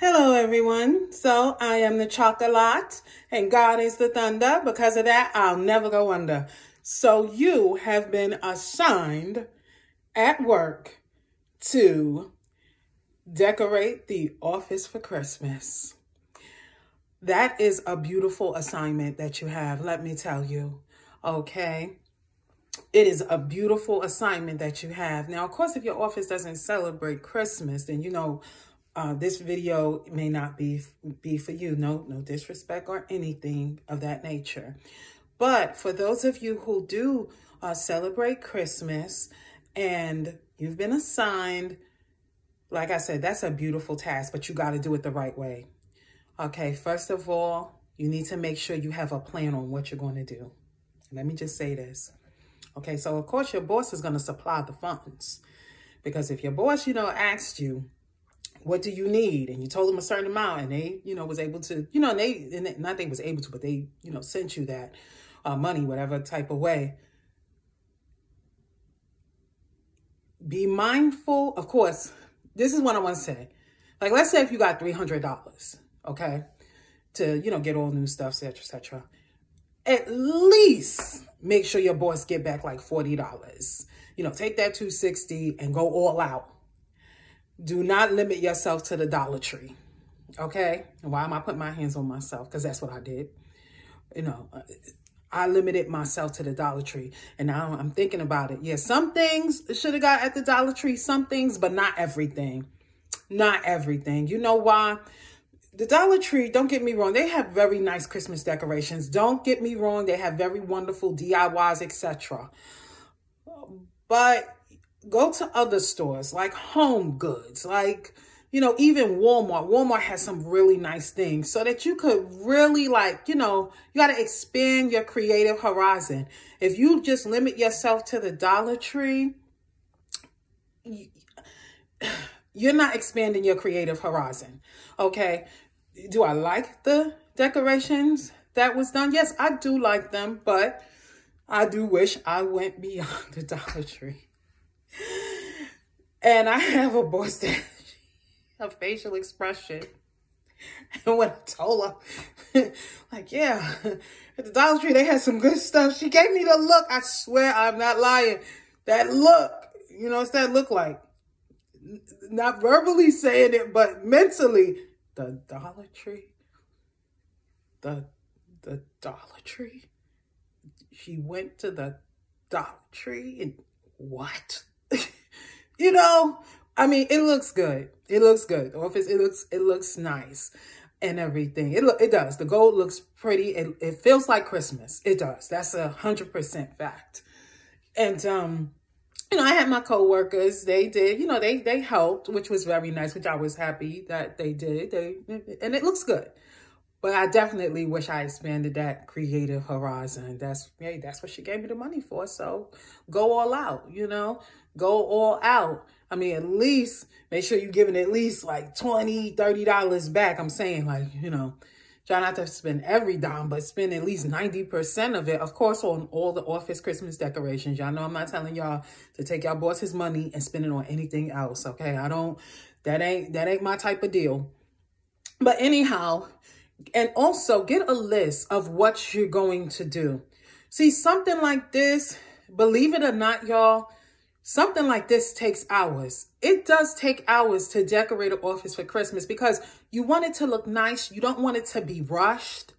Hello, everyone. So I am the chocolate and God is the thunder. Because of that, I'll never go under. So you have been assigned at work to decorate the office for Christmas. That is a beautiful assignment that you have, let me tell you. Okay. It is a beautiful assignment that you have. Now, of course, if your office doesn't celebrate Christmas, then this video may not be for you. No disrespect or anything of that nature. But for those of you who do celebrate Christmas and you've been assigned, like I said, that's a beautiful task, but you got to do it the right way. Okay, first of all, you need to make sure you have a plan on what you're going to do. Let me just say this. Okay, so of course your boss is going to supply the funds, because if your boss, asked you, what do you need? And you told them a certain amount and they, was able to, not they was able to, but they, sent you that money, whatever type of way. Be mindful. Of course, this is what I want to say. Like, let's say if you got $300, okay, to, get all new stuff, etc., etc. At least make sure your boss get back like $40. Take that $260 and go all out. Do not limit yourself to the Dollar Tree, okay? And why am I putting my hands on myself? Because that's what I did. I limited myself to the Dollar Tree. And now I'm thinking about it. Yeah, some things should have got at the Dollar Tree, some things, but not everything. Not everything. You know why? The Dollar Tree, don't get me wrong, they have very nice Christmas decorations. Don't get me wrong, they have very wonderful DIYs, etc. But go to other stores like Home Goods, like, even Walmart. Walmart has some really nice things so that you could really you got to expand your creative horizon. If you just limit yourself to the Dollar Tree, you're not expanding your creative horizon. Okay. Do I like the decorations that was done? Yes, I do like them, but I do wish I went beyond the Dollar Tree. And I have a boss that a facial expression. And when I told her, like, yeah, at the Dollar Tree, they had some good stuff. She gave me the look. I swear I'm not lying. That look, what's that look like? Not verbally saying it, but mentally. The Dollar Tree. The Dollar Tree. She went to the Dollar Tree and what? I mean, it looks good. It looks good. The office, it looks nice and everything. It does. The gold looks pretty. It feels like Christmas. It does. That's 100% fact. And, I had my coworkers, they did, they helped, which was very nice, which I was happy that they did. And it looks good. But I definitely wish I expanded that creative horizon. That's what she gave me the money for. So go all out, go all out. I mean, at least make sure you're giving at least like $20, $30 back. I'm saying, like, try not to spend every dime, but spend at least 90% of it, of course, on all the office Christmas decorations. Y'all know I'm not telling y'all to take y'all boss's money and spend it on anything else, okay? That ain't my type of deal. But anyhow, and also get a list of what you're going to do. See, something like this, believe it or not, y'all, something like this takes hours. It does take hours to decorate an office for Christmas because you want it to look nice. You don't want it to be rushed.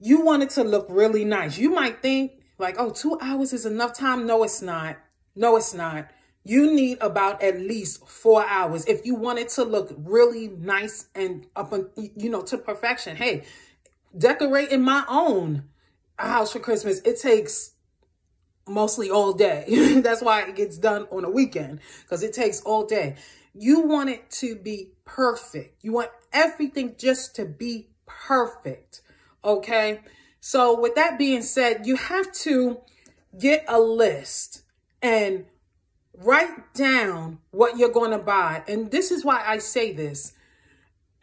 You want it to look really nice. You might think like, oh, 2 hours is enough time. No, it's not. No, it's not. You need about at least 4 hours if you want it to look really nice and up, to perfection. Hey, decorating my own house for Christmas, it takes mostly all day. That's why it gets done on a weekend, because it takes all day. You want it to be perfect. You want everything just to be perfect. Okay. So with that being said, you have to get a list and write down what you're going to buy. And this is why I say this.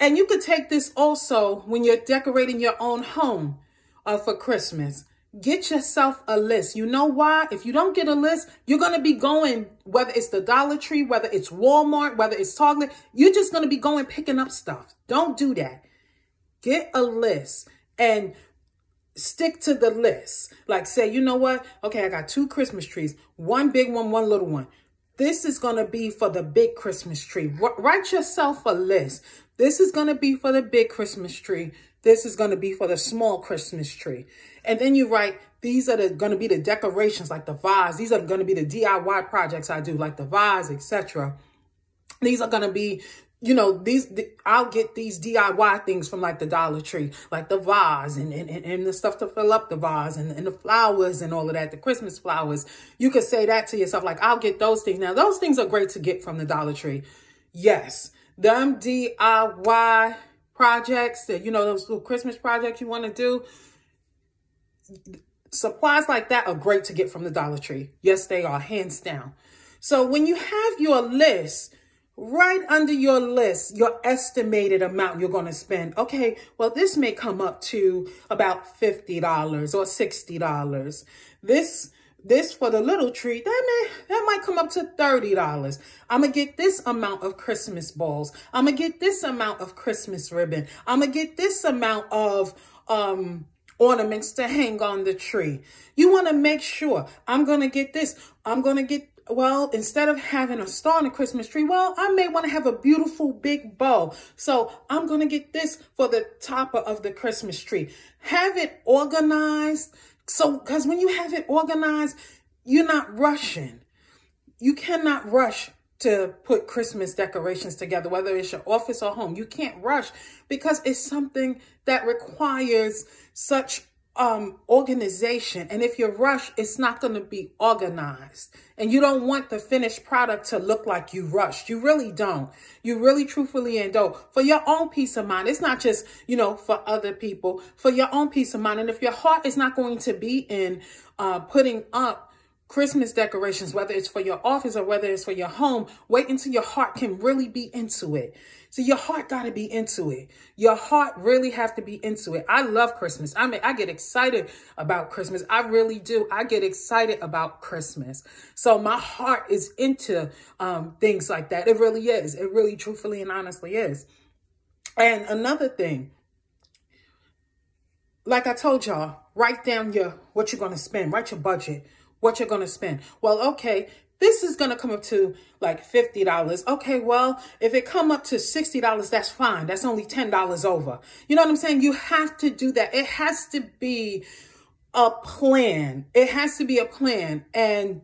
And you could take this also when you're decorating your own home for Christmas. Get yourself a list. You know why? If you don't get a list, you're going to be going, whether it's the Dollar Tree, whether it's Walmart, whether it's Target, you're just going to be going picking up stuff. Don't do that. Get a list and stick to the list. Like say, you know what? Okay, I got 2 Christmas trees, one big one, one little one. This is going to be for the big Christmas tree. Write yourself a list. This is going to be for the big Christmas tree. This is going to be for the small Christmas tree. And then you write, these are going to be the decorations, like the vase. These are going to be the DIY projects I do, like the vase, etc. These are going to be, you know, I'll get these DIY things from like the Dollar Tree, like the vase and the stuff to fill up the vase and the flowers and all of that, the Christmas flowers. You could say that to yourself, like, I'll get those things. Now, those things are great to get from the Dollar Tree. Yes, them DIY projects, that, you know, those little Christmas projects you want to do, supplies like that are great to get from the Dollar Tree. Yes, they are, hands down. So when you have your list, right under your list, your estimated amount you're going to spend. Okay, well, this may come up to about $50 or $60. This for the little tree, that might come up to $30. I'm going to get this amount of Christmas balls. I'm going to get this amount of Christmas ribbon. I'm going to get this amount of ornaments to hang on the tree. You want to make sure, I'm going to get this. I'm going to get, well, instead of having a star on a Christmas tree, well, I may want to have a beautiful big bow. So I'm going to get this for the topper of the Christmas tree. Have it organized. So, because when you have it organized, you're not rushing. You cannot rush to put Christmas decorations together, whether it's your office or home. You can't rush because it's something that requires such organization. And if you rush, it's not going to be organized. And you don't want the finished product to look like you rushed. You really don't. You really truthfully and don't. For your own peace of mind. It's not just, you know, for other people. For your own peace of mind. And if your heart is not going to be in putting up Christmas decorations, whether it's for your office or whether it's for your home, wait until your heart can really be into it. So your heart got to be into it. Your heart really have to be into it. I love Christmas. I mean, I get excited about Christmas. I really do. I get excited about Christmas. So my heart is into things like that. It really is. It really truthfully and honestly is. And another thing, like I told y'all, write down what you're going to spend. Write your budget. What you're going to spend. Well, okay, this is going to come up to like $50. Okay, well, if it come up to $60, that's fine. That's only $10 over. You know what I'm saying? You have to do that. It has to be a plan. It has to be a plan. And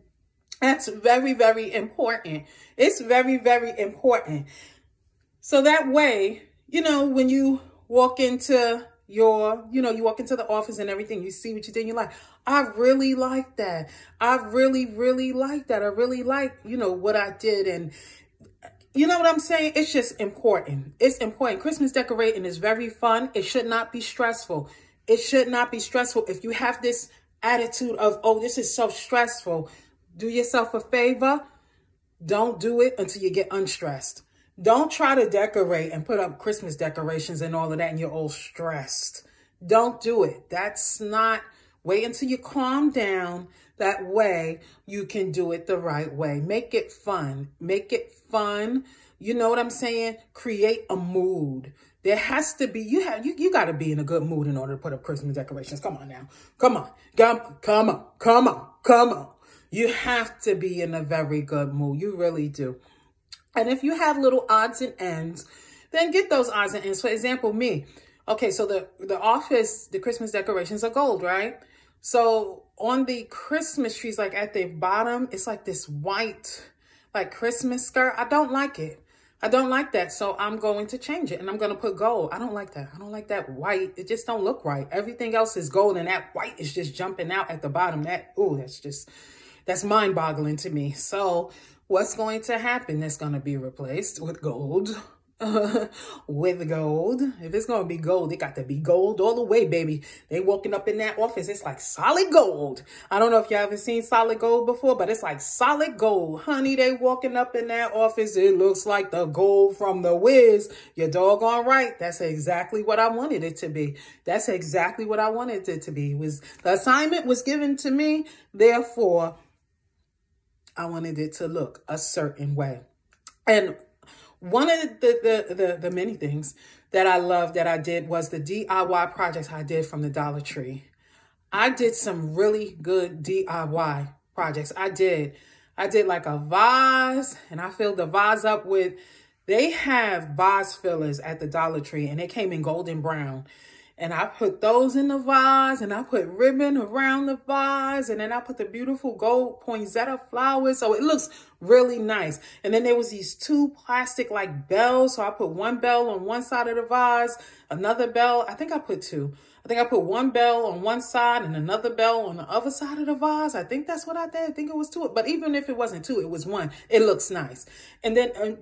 that's very, very important. It's very, very important. So that way, you know, when you walk into you walk into the office and everything, you see what you did, you're like, I really like that. I really, really like that. I really like, you know, what I did. And you know what I'm saying? It's just important. It's important. Christmas decorating is very fun. It should not be stressful. It should not be stressful. If you have this attitude of, oh, this is so stressful, do yourself a favor. Don't do it until you get unstressed. Don't try to decorate and put up Christmas decorations and all of that and you're all stressed. Don't do it. That's not, wait until you calm down. That way you can do it the right way. Make it fun. Make it fun. You know what I'm saying? Create a mood. There has to be, you got to be in a good mood in order to put up Christmas decorations. Come on now. Come on. Come on. Come on. Come on. You have to be in a very good mood. You really do. And if you have little odds and ends, then get those odds and ends. For example, me. Okay, so the office, the Christmas decorations are gold, right? So on the Christmas trees, like at the bottom, it's like this white, like Christmas skirt. I don't like it. I don't like that. So I'm going to change it and I'm going to put gold. I don't like that. I don't like that white. It just don't look right. Everything else is gold and that white is just jumping out at the bottom. That's mind boggling to me. So what's going to happen? That's going to be replaced with gold. with gold. If it's going to be gold, it got to be gold all the way, baby. They walking up in that office, it's like solid gold. I don't know if you ever seen solid gold before, but it's like solid gold. Honey, they walking up in that office, it looks like the gold from the Wiz. You're doggone right. That's exactly what I wanted it to be. That's exactly what I wanted it to be. The assignment was given to me, therefore, I wanted it to look a certain way. And one of the many things that I love that I did was the DIY projects I did from the Dollar Tree. I did some really good DIY projects. I did like a vase, and I filled the vase up with, they have vase fillers at the Dollar Tree, and they came in golden brown. And I put those in the vase, and I put ribbon around the vase, and then I put the beautiful gold poinsettia flowers. So it looks really nice. And then there was these two plastic like bells. So I put one bell on one side of the vase, another bell. I think I put two. I think I put one bell on one side and another bell on the other side of the vase. I think that's what I did. I think it was two. But even if it wasn't two, it was one. It looks nice. And then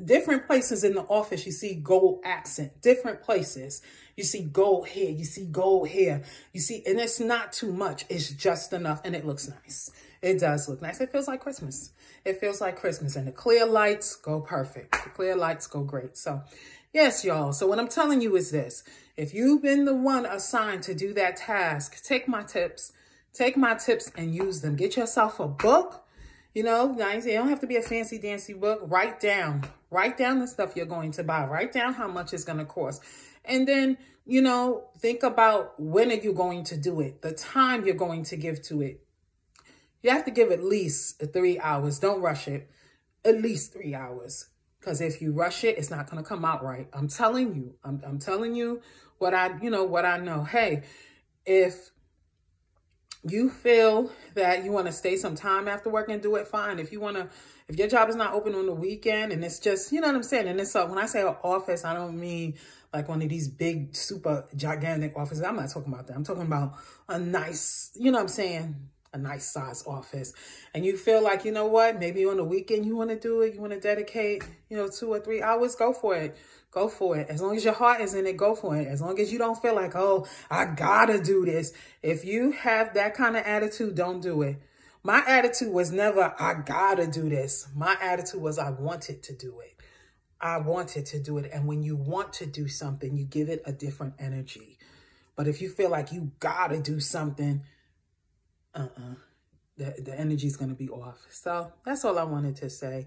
different places in the office, you see gold accent. Different places. You see gold here, you see gold here, you see, and it's not too much. It's just enough, and it looks nice. It does look nice. It feels like Christmas. It feels like Christmas, and the clear lights go perfect. The clear lights go great. So, yes, y'all. So what I'm telling you is this. If you've been the one assigned to do that task, take my tips. Take my tips and use them. Get yourself a book. You know, guys, it don't have to be a fancy dancy book. Write down the stuff you're going to buy. Write down how much it's going to cost. And then, you know, think about when are you going to do it, the time you're going to give to it. You have to give at least 3 hours. Don't rush it. At least 3 hours. Because if you rush it, it's not going to come out right. I'm telling you. I'm telling you what I know. Hey, if you feel that you want to stay some time after work and do it, fine. If your job is not open on the weekend and it's just, you know what I'm saying? And it's when I say an office, I don't mean like one of these big, super gigantic offices. I'm not talking about that. I'm talking about a nice, you know what I'm saying? A nice size office. And you feel like, you know what? Maybe on the weekend you want to do it. You want to dedicate, 2 or 3 hours. Go for it. Go for it. As long as your heart is in it, go for it. As long as you don't feel like, oh, I gotta do this. If you have that kind of attitude, don't do it. My attitude was never, I gotta do this. My attitude was, I wanted to do it. I wanted to do it. And when you want to do something, you give it a different energy. But if you feel like you gotta do something, the energy is going to be off. So that's all I wanted to say.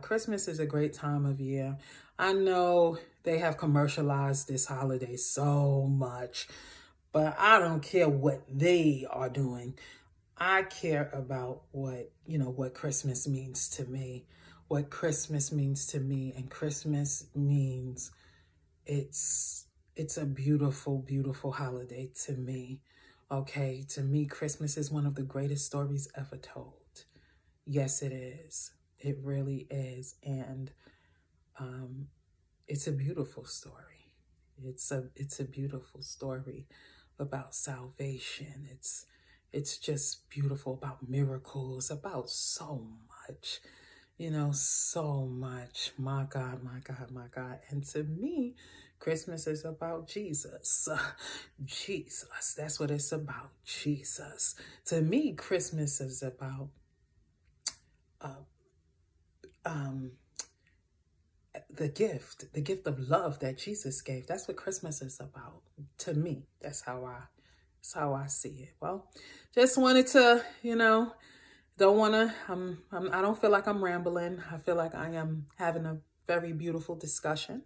Christmas is a great time of year. I know they have commercialized this holiday so much, but I don't care what they are doing. I care about what Christmas means to me. What Christmas means to me. And Christmas means it's a beautiful, beautiful holiday to me. Okay, to me, Christmas is one of the greatest stories ever told. Yes, it is. It really is. And it's a beautiful story. It's a beautiful story about salvation. It's just beautiful, about miracles, about so much, so much. My God, my God, my God. And to me, Christmas is about Jesus. Jesus, that's what it's about, Jesus. To me, Christmas is about the gift of love that Jesus gave. That's what Christmas is about. To me, that's how I see it. Well, just wanted to, I don't feel like I'm rambling. I feel like I am having a very beautiful discussion.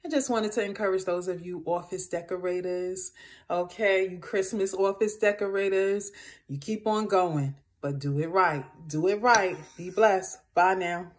I just wanted to encourage those of you office decorators, okay, you Christmas office decorators, you keep on going, but do it right. Do it right. Be blessed. Bye now.